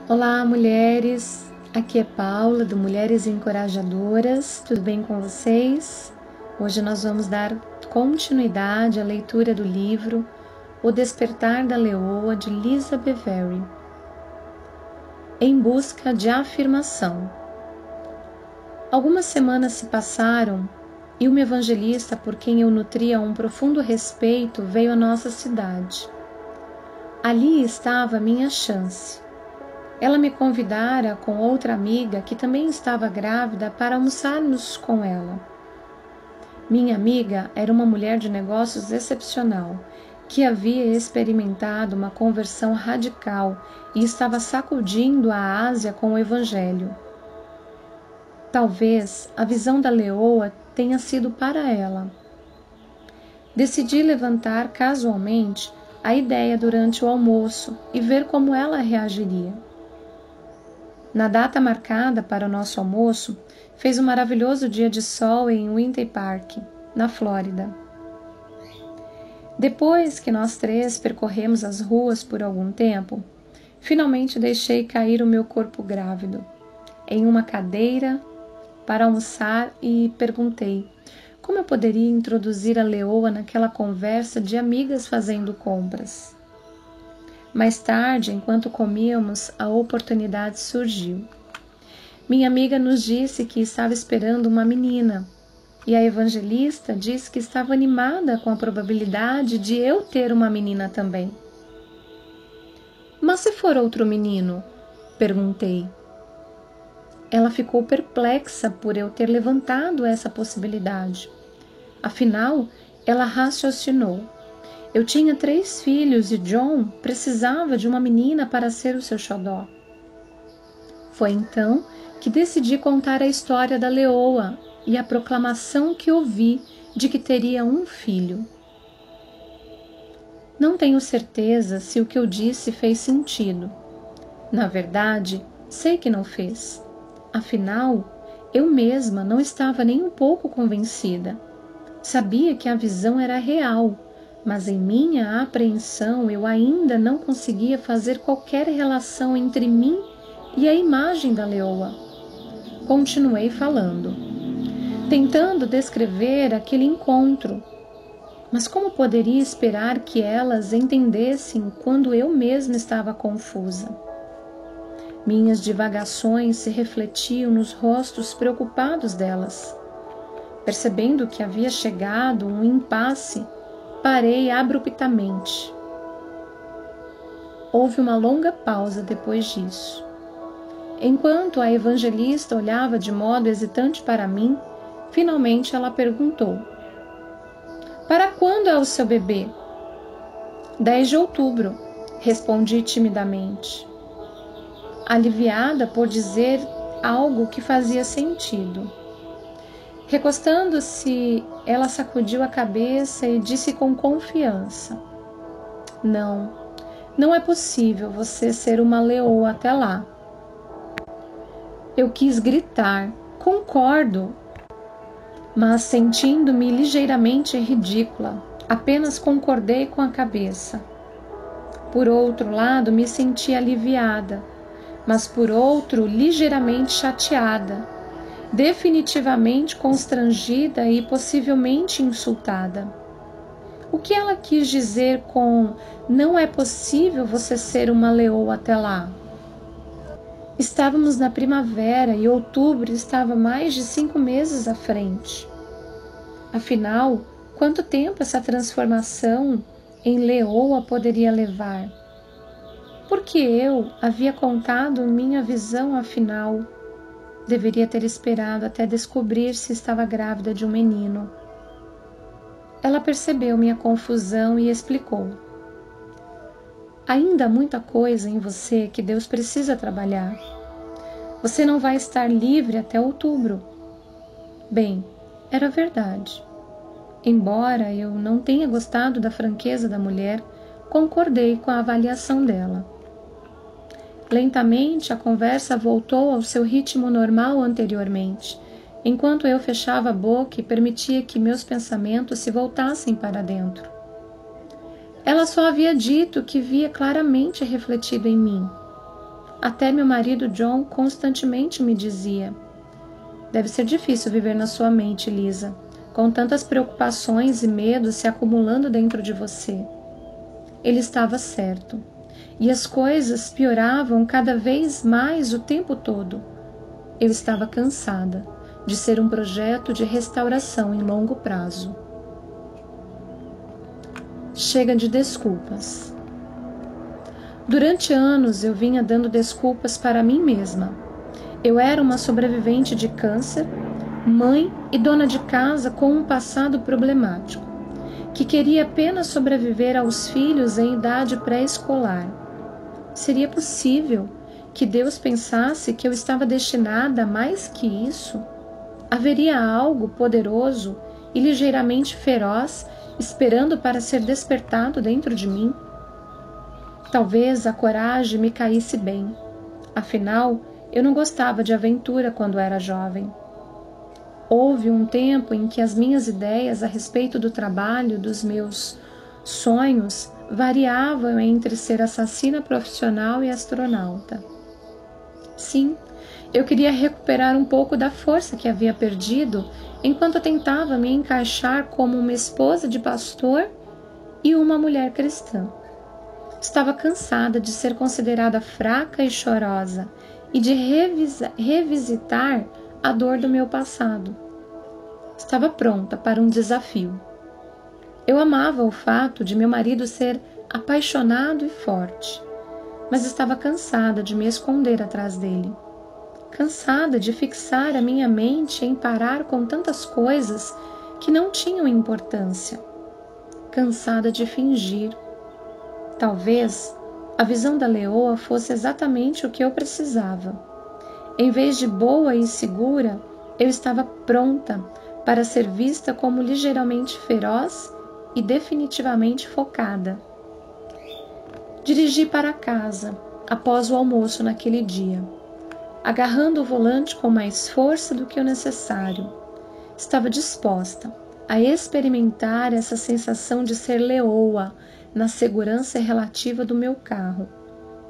Olá, mulheres! Aqui é Paula, do Mulheres Encorajadoras. Tudo bem com vocês? Hoje nós vamos dar continuidade à leitura do livro O Despertar da Leoa, de Lisa Bevere. Em busca de afirmação. Algumas semanas se passaram e uma evangelista por quem eu nutria um profundo respeito veio à nossa cidade. Ali estava a minha chance. Ela me convidara com outra amiga que também estava grávida para almoçarmos com ela. Minha amiga era uma mulher de negócios excepcional, que havia experimentado uma conversão radical e estava sacudindo a Ásia com o Evangelho. Talvez a visão da leoa tenha sido para ela. Decidi levantar casualmente a ideia durante o almoço e ver como ela reagiria. Na data marcada para o nosso almoço, fez um maravilhoso dia de sol em Winter Park, na Flórida. Depois que nós três percorremos as ruas por algum tempo, finalmente deixei cair o meu corpo grávido em uma cadeira para almoçar e perguntei como eu poderia introduzir a leoa naquela conversa de amigas fazendo compras. Mais tarde, enquanto comíamos, a oportunidade surgiu. Minha amiga nos disse que estava esperando uma menina, e a evangelista disse que estava animada com a probabilidade de eu ter uma menina também. Mas se for outro menino? Perguntei. Ela ficou perplexa por eu ter levantado essa possibilidade. Afinal, ela raciocinou. Eu tinha 3 filhos e John precisava de uma menina para ser o seu xodó. Foi então que decidi contar a história da leoa e a proclamação que ouvi de que teria um filho. Não tenho certeza se o que eu disse fez sentido. Na verdade, sei que não fez. Afinal, eu mesma não estava nem um pouco convencida. Sabia que a visão era real, mas em minha apreensão eu ainda não conseguia fazer qualquer relação entre mim e a imagem da leoa. Continuei falando, tentando descrever aquele encontro. Mas como poderia esperar que elas entendessem quando eu mesma estava confusa? Minhas divagações se refletiam nos rostos preocupados delas. Percebendo que havia chegado um impasse, parei abruptamente. Houve uma longa pausa depois disso. Enquanto a evangelista olhava de modo hesitante para mim, finalmente ela perguntou: "Para quando é o seu bebê?" 10 de outubro, respondi timidamente, aliviada por dizer algo que fazia sentido. Recostando-se, ela sacudiu a cabeça e disse com confiança: Não é possível você ser uma leoa até lá." Eu quis gritar: "Concordo!" Mas sentindo-me ligeiramente ridícula, apenas concordei com a cabeça. Por outro lado, me senti aliviada, mas por outro, ligeiramente chateada, definitivamente constrangida e possivelmente insultada. O que ela quis dizer com "não é possível você ser uma leoa até lá"? Estávamos na primavera e outubro estava mais de 5 meses à frente. Afinal, quanto tempo essa transformação em leoa poderia levar? Porque eu havia contado minha visão afinal. Deveria ter esperado até descobrir se estava grávida de um menino. Ela percebeu minha confusão e explicou: "Ainda há muita coisa em você que Deus precisa trabalhar. Você não vai estar livre até outubro." Bem, era verdade. Embora eu não tenha gostado da franqueza da mulher, concordei com a avaliação dela. Lentamente, a conversa voltou ao seu ritmo normal anteriormente, enquanto eu fechava a boca e permitia que meus pensamentos se voltassem para dentro. Ela só havia dito que via claramente refletido em mim. Até meu marido John constantemente me dizia: deve ser difícil viver na sua mente, Lisa, com tantas preocupações e medos se acumulando dentro de você. Ele estava certo, e as coisas pioravam cada vez mais o tempo todo. Eu estava cansada de ser um projeto de restauração em longo prazo. Chega de desculpas. Durante anos eu vinha dando desculpas para mim mesma. Eu era uma sobrevivente de câncer, mãe e dona de casa com um passado problemático, que queria apenas sobreviver aos filhos em idade pré-escolar. Seria possível que Deus pensasse que eu estava destinada a mais que isso? Haveria algo poderoso e ligeiramente feroz esperando para ser despertado dentro de mim? Talvez a coragem me caísse bem. Afinal, eu não gostava de aventura quando era jovem. Houve um tempo em que as minhas ideias a respeito do trabalho, dos meus sonhos, variavam entre ser assassina profissional e astronauta. Sim, eu queria recuperar um pouco da força que havia perdido enquanto tentava me encaixar como uma esposa de pastor e uma mulher cristã. Estava cansada de ser considerada fraca e chorosa e de revisitar a dor do meu passado. Estava pronta para um desafio. Eu amava o fato de meu marido ser apaixonado e forte, mas estava cansada de me esconder atrás dele. Cansada de fixar a minha mente em parar com tantas coisas que não tinham importância. Cansada de fingir. Talvez a visão da leoa fosse exatamente o que eu precisava. Em vez de boa e segura, eu estava pronta para ser vista como ligeiramente feroz e definitivamente focada. Dirigi para casa após o almoço naquele dia, agarrando o volante com mais força do que o necessário. Estava disposta a experimentar essa sensação de ser leoa na segurança relativa do meu carro.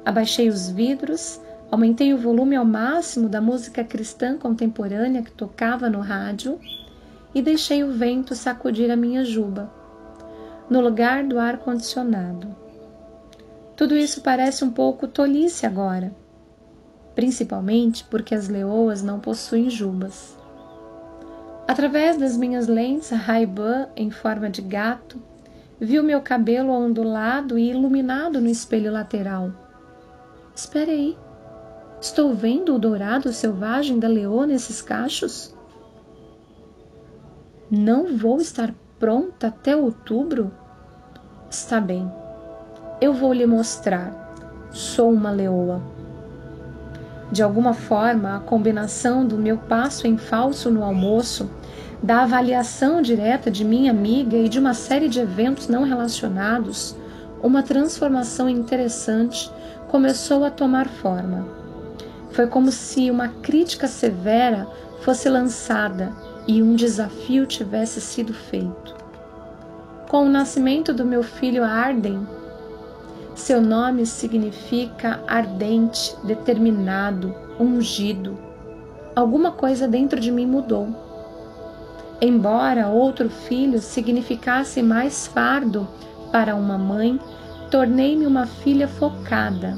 Abaixei os vidros, aumentei o volume ao máximo da música cristã contemporânea que tocava no rádio e deixei o vento sacudir a minha juba, no lugar do ar-condicionado. Tudo isso parece um pouco tolice agora, principalmente porque as leoas não possuem jubas. Através das minhas lentes Ray-Ban em forma de gato, vi o meu cabelo ondulado e iluminado no espelho lateral. Espere aí, estou vendo o dourado selvagem da leoa nesses cachos? Não vou estar pronta até outubro? Está bem, eu vou lhe mostrar. Sou uma leoa. De alguma forma, a combinação do meu passo em falso no almoço, da avaliação direta de minha amiga e de uma série de eventos não relacionados, uma transformação interessante começou a tomar forma. Foi como se uma crítica severa fosse lançada e um desafio tivesse sido feito. Com o nascimento do meu filho Arden, seu nome significa ardente, determinado, ungido. Alguma coisa dentro de mim mudou. Embora outro filho significasse mais fardo para uma mãe, tornei-me uma filha focada.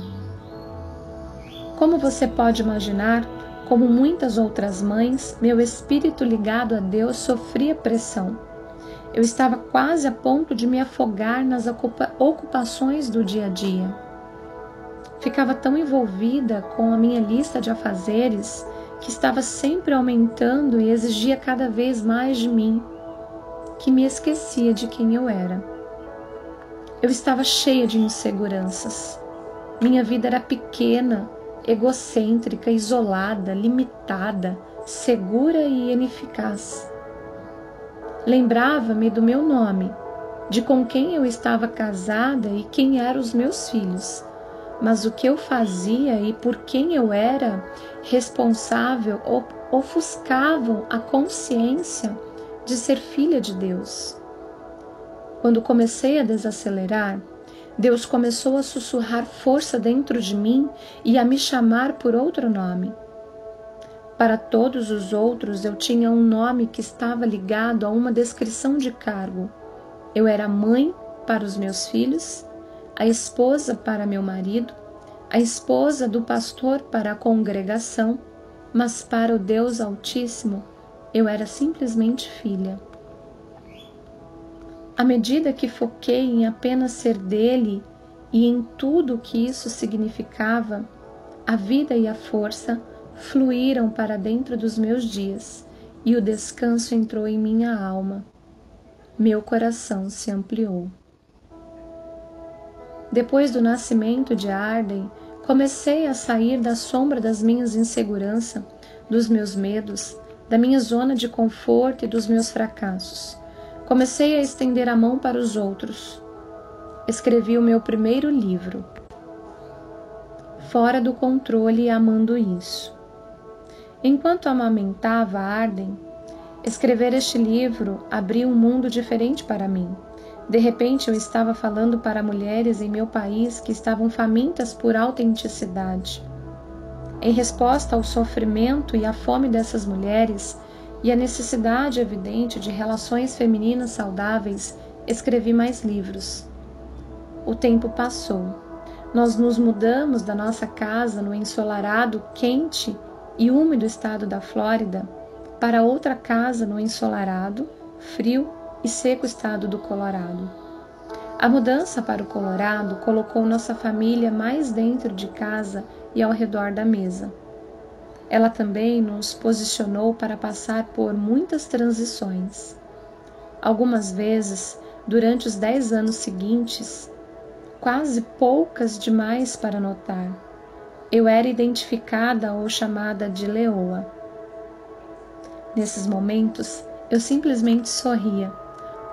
Como você pode imaginar, como muitas outras mães, meu espírito ligado a Deus sofria pressão. Eu estava quase a ponto de me afogar nas ocupações do dia a dia. Ficava tão envolvida com a minha lista de afazeres que estava sempre aumentando e exigia cada vez mais de mim, que me esquecia de quem eu era. Eu estava cheia de inseguranças. Minha vida era pequena, egocêntrica, isolada, limitada, segura e ineficaz. Lembrava-me do meu nome, de com quem eu estava casada e quem eram os meus filhos, mas o que eu fazia e por quem eu era responsável ofuscavam a consciência de ser filha de Deus. Quando comecei a desacelerar, Deus começou a sussurrar força dentro de mim e a me chamar por outro nome. Para todos os outros, eu tinha um nome que estava ligado a uma descrição de cargo. Eu era mãe para os meus filhos, a esposa para meu marido, a esposa do pastor para a congregação, mas para o Deus Altíssimo, eu era simplesmente filha. À medida que foquei em apenas ser dele e em tudo o que isso significava, a vida e a força fluíram para dentro dos meus dias e o descanso entrou em minha alma. Meu coração se ampliou. Depois do nascimento de Arden, comecei a sair da sombra das minhas inseguranças, dos meus medos, da minha zona de conforto e dos meus fracassos. Comecei a estender a mão para os outros. Escrevi o meu primeiro livro, Fora do Controle e Amando Isso. Enquanto amamentava Arden, escrever este livro abriu um mundo diferente para mim. De repente eu estava falando para mulheres em meu país que estavam famintas por autenticidade. Em resposta ao sofrimento e à fome dessas mulheres e à necessidade evidente de relações femininas saudáveis, escrevi mais livros. O tempo passou. Nós nos mudamos da nossa casa no ensolarado, quente e úmido estado da Flórida para outra casa no ensolarado, frio e seco estado do Colorado. A mudança para o Colorado colocou nossa família mais dentro de casa e ao redor da mesa. Ela também nos posicionou para passar por muitas transições. Algumas vezes, durante os 10 anos seguintes, quase poucas demais para notar, eu era identificada ou chamada de leoa. Nesses momentos, eu simplesmente sorria,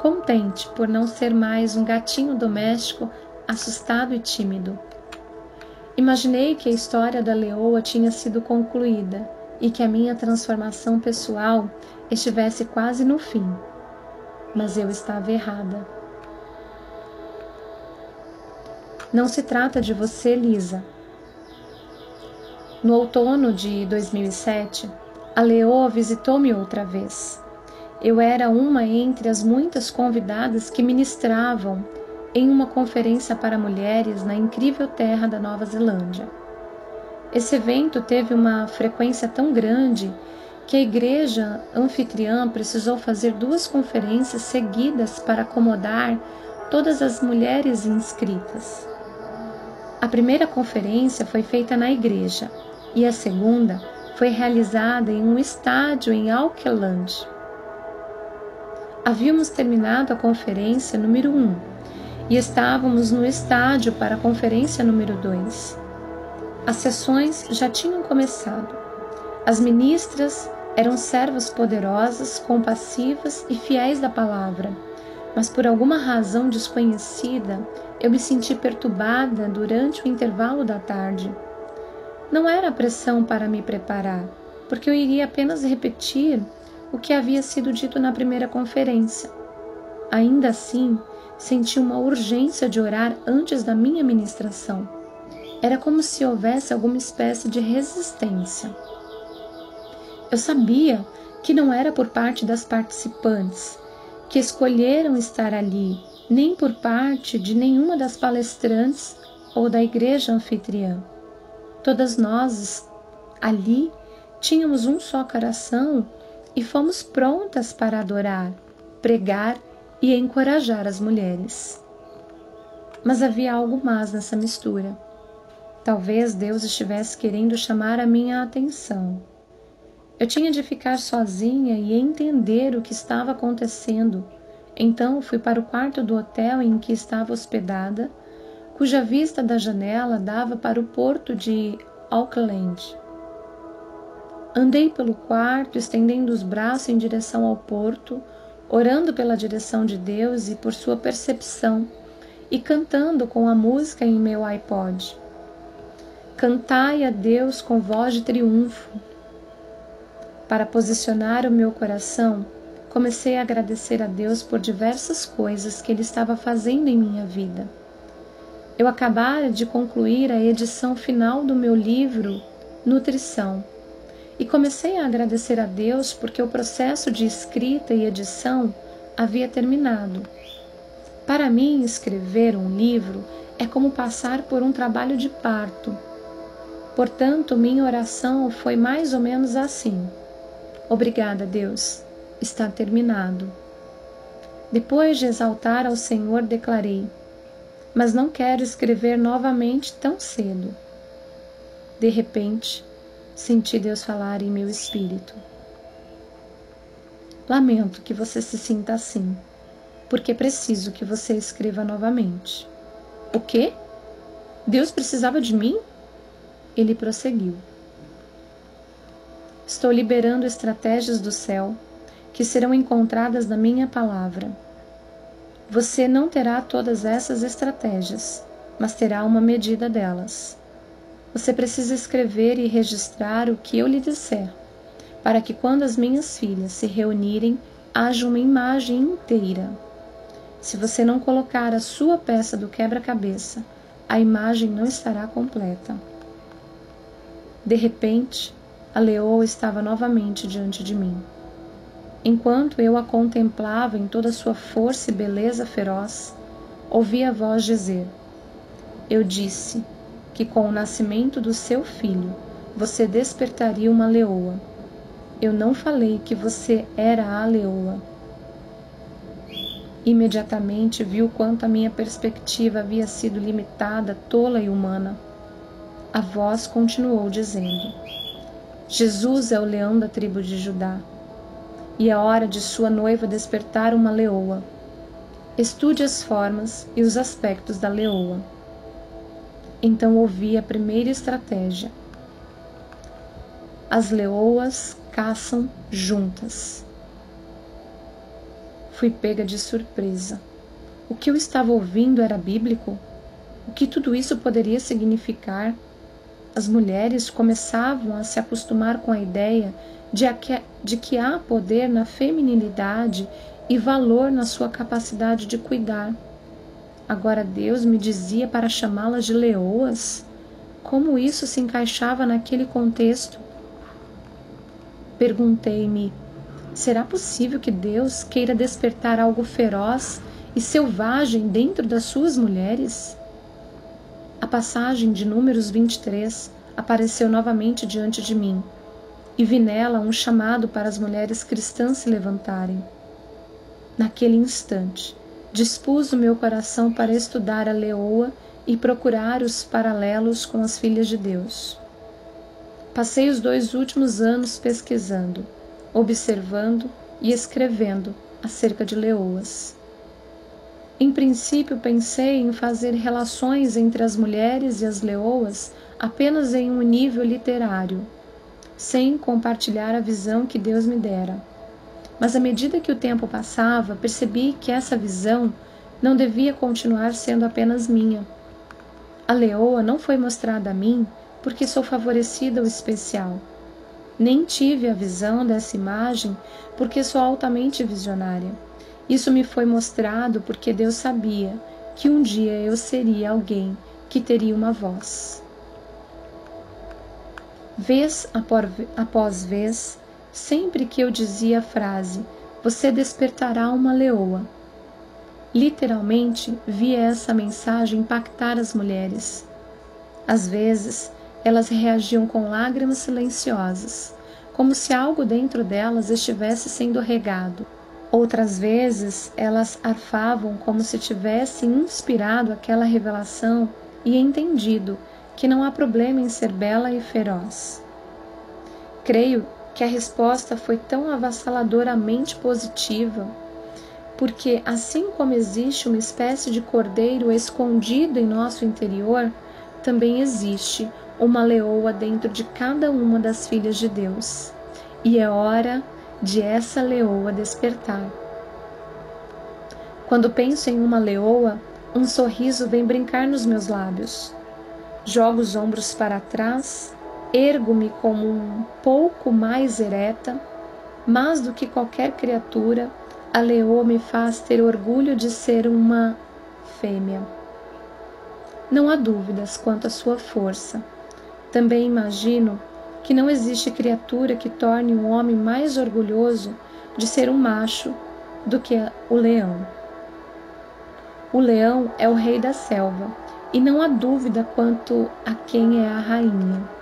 contente por não ser mais um gatinho doméstico assustado e tímido. Imaginei que a história da leoa tinha sido concluída e que a minha transformação pessoal estivesse quase no fim. Mas eu estava errada. Não se trata de você, Lisa. No outono de 2007, a leoa visitou-me outra vez. Eu era uma entre as muitas convidadas que ministravam em uma conferência para mulheres na incrível terra da Nova Zelândia. Esse evento teve uma frequência tão grande que a igreja anfitriã precisou fazer 2 conferências seguidas para acomodar todas as mulheres inscritas. A primeira conferência foi feita na igreja e a segunda foi realizada em um estádio em Auckland. Havíamos terminado a conferência número 1 e estávamos no estádio para a conferência número 2. As sessões já tinham começado. As ministras eram servas poderosas, compassivas e fiéis da palavra, mas por alguma razão desconhecida, eu me senti perturbada durante o intervalo da tarde. Não era pressão para me preparar, porque eu iria apenas repetir o que havia sido dito na primeira conferência. Ainda assim, senti uma urgência de orar antes da minha ministração. Era como se houvesse alguma espécie de resistência. Eu sabia que não era por parte das participantes que escolheram estar ali, nem por parte de nenhuma das palestrantes ou da igreja anfitriã. Todas nós ali tínhamos um só coração e fomos prontas para adorar, pregar e encorajar as mulheres. Mas havia algo mais nessa mistura. Talvez Deus estivesse querendo chamar a minha atenção. Eu tinha de ficar sozinha e entender o que estava acontecendo. Então fui para o quarto do hotel em que estava hospedada, cuja vista da janela dava para o porto de Auckland. Andei pelo quarto, estendendo os braços em direção ao porto, orando pela direção de Deus e por sua percepção, e cantando com a música em meu iPod. Cantai a Deus com voz de triunfo. Para posicionar o meu coração, comecei a agradecer a Deus por diversas coisas que Ele estava fazendo em minha vida. Eu acabara de concluir a edição final do meu livro Nutrição e comecei a agradecer a Deus porque o processo de escrita e edição havia terminado. Para mim, escrever um livro é como passar por um trabalho de parto. Portanto, minha oração foi mais ou menos assim: obrigada, Deus, está terminado. Depois de exaltar ao Senhor, declarei: mas não quero escrever novamente tão cedo. De repente, senti Deus falar em meu espírito: lamento que você se sinta assim, porque preciso que você escreva novamente. O quê? Deus precisava de mim? Ele prosseguiu: estou liberando estratégias do céu que serão encontradas na minha palavra. Você não terá todas essas estratégias, mas terá uma medida delas. Você precisa escrever e registrar o que eu lhe disser, para que quando as minhas filhas se reunirem, haja uma imagem inteira. Se você não colocar a sua peça do quebra-cabeça, a imagem não estará completa. De repente, a leoa estava novamente diante de mim. Enquanto eu a contemplava em toda a sua força e beleza feroz, ouvi a voz dizer: eu disse que com o nascimento do seu filho você despertaria uma leoa. Eu não falei que você era a leoa. Imediatamente vi o quanto a minha perspectiva havia sido limitada, tola e humana. A voz continuou dizendo: Jesus é o leão da tribo de Judá, e é hora de sua noiva despertar uma leoa. Estude as formas e os aspectos da leoa. Então ouvi a primeira estratégia: as leoas caçam juntas. Fui pega de surpresa. O que eu estava ouvindo era bíblico? O que tudo isso poderia significar? As mulheres começavam a se acostumar com a ideia de que há poder na feminilidade e valor na sua capacidade de cuidar. Agora Deus me dizia para chamá-las de leoas? Como isso se encaixava naquele contexto? Perguntei-me: será possível que Deus queira despertar algo feroz e selvagem dentro das suas mulheres? A passagem de Números 23 apareceu novamente diante de mim, e vi nela um chamado para as mulheres cristãs se levantarem. Naquele instante, dispus o meu coração para estudar a leoa e procurar os paralelos com as filhas de Deus. Passei os 2 últimos anos pesquisando, observando e escrevendo acerca de leoas. Em princípio, pensei em fazer relações entre as mulheres e as leoas apenas em um nível literário, sem compartilhar a visão que Deus me dera. Mas à medida que o tempo passava, percebi que essa visão não devia continuar sendo apenas minha. A leoa não foi mostrada a mim porque sou favorecida ou especial. Nem tive a visão dessa imagem porque sou altamente visionária. Isso me foi mostrado porque Deus sabia que um dia eu seria alguém que teria uma voz. Vez após vez, sempre que eu dizia a frase: você despertará uma leoa, literalmente via essa mensagem impactar as mulheres. Às vezes, elas reagiam com lágrimas silenciosas, como se algo dentro delas estivesse sendo regado. Outras vezes, elas arfavam como se tivessem inspirado aquela revelação e entendido que não há problema em ser bela e feroz. Creio que a resposta foi tão avassaladoramente positiva, porque assim como existe uma espécie de cordeiro escondido em nosso interior, também existe uma leoa dentro de cada uma das filhas de Deus. E é hora de essa leoa despertar. Quando penso em uma leoa, um sorriso vem brincar nos meus lábios. Jogo os ombros para trás, ergo-me como um pouco mais ereta. Mais do que qualquer criatura, a leoa me faz ter orgulho de ser uma fêmea. Não há dúvidas quanto à sua força. Também imagino que não existe criatura que torne o homem mais orgulhoso de ser um macho do que o leão. O leão é o rei da selva, e não há dúvida quanto a quem é a rainha.